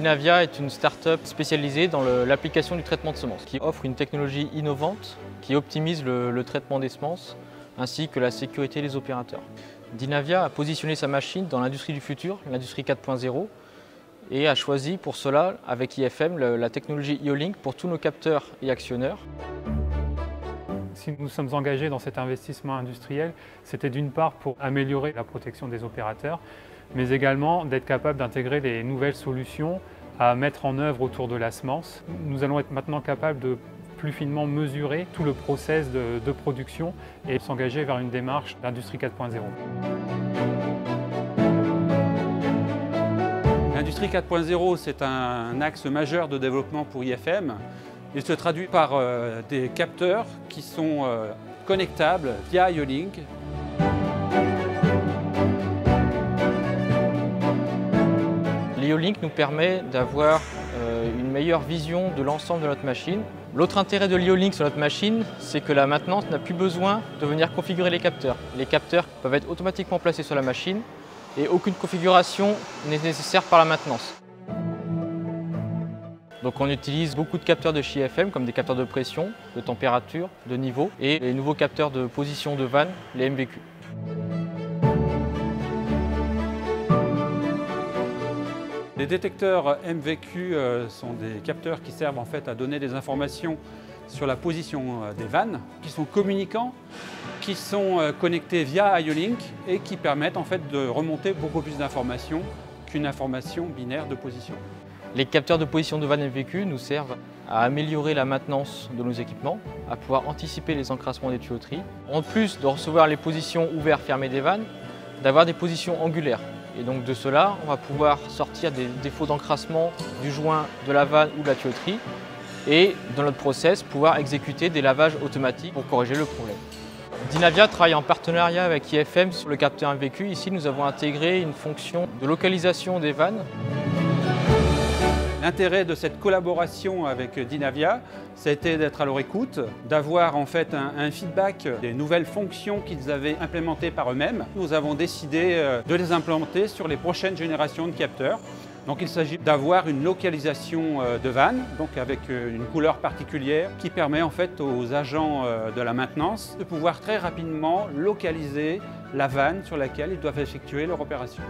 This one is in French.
Dinavia est une start-up spécialisée dans l'application du traitement de semences, qui offre une technologie innovante qui optimise le traitement des semences ainsi que la sécurité des opérateurs. Dinavia a positionné sa machine dans l'industrie du futur, l'industrie 4.0, et a choisi pour cela, avec IFM, la technologie IO-Link pour tous nos capteurs et actionneurs. Si nous sommes engagés dans cet investissement industriel, c'était d'une part pour améliorer la protection des opérateurs, mais également d'être capable d'intégrer les nouvelles solutions à mettre en œuvre autour de la semence. Nous allons être maintenant capables de plus finement mesurer tout le process de production et s'engager vers une démarche d'industrie 4.0. L'industrie 4.0, c'est un axe majeur de développement pour IFM. Il se traduit par des capteurs qui sont connectables via IO-Link. L'IO-Link nous permet d'avoir une meilleure vision de l'ensemble de notre machine. L'autre intérêt de l'IO-Link sur notre machine, c'est que la maintenance n'a plus besoin de venir configurer les capteurs. Les capteurs peuvent être automatiquement placés sur la machine et aucune configuration n'est nécessaire par la maintenance. Donc on utilise beaucoup de capteurs de chez IFM comme des capteurs de pression, de température, de niveau et les nouveaux capteurs de position de vanne, les MVQ. Les détecteurs MVQ sont des capteurs qui servent en fait à donner des informations sur la position des vannes, qui sont communicants, qui sont connectés via IO-Link et qui permettent en fait de remonter beaucoup plus d'informations qu'une information binaire de position. Les capteurs de position de vanne MVQ nous servent à améliorer la maintenance de nos équipements, à pouvoir anticiper les encrassements des tuyauteries, en plus de recevoir les positions ouvertes-fermées des vannes, d'avoir des positions angulaires. Et donc de cela, on va pouvoir sortir des défauts d'encrassement du joint, de la vanne ou de la tuyauterie et dans notre process, pouvoir exécuter des lavages automatiques pour corriger le problème. Dinavia travaille en partenariat avec IFM sur le capteur MVQ. Ici, nous avons intégré une fonction de localisation des vannes. L'intérêt de cette collaboration avec Dinavia, c'était d'être à leur écoute, d'avoir en fait un feedback des nouvelles fonctions qu'ils avaient implémentées par eux-mêmes. Nous avons décidé de les implémenter sur les prochaines générations de capteurs. Donc il s'agit d'avoir une localisation de vanne, donc avec une couleur particulière qui permet en fait aux agents de la maintenance de pouvoir très rapidement localiser la vanne sur laquelle ils doivent effectuer leur opération.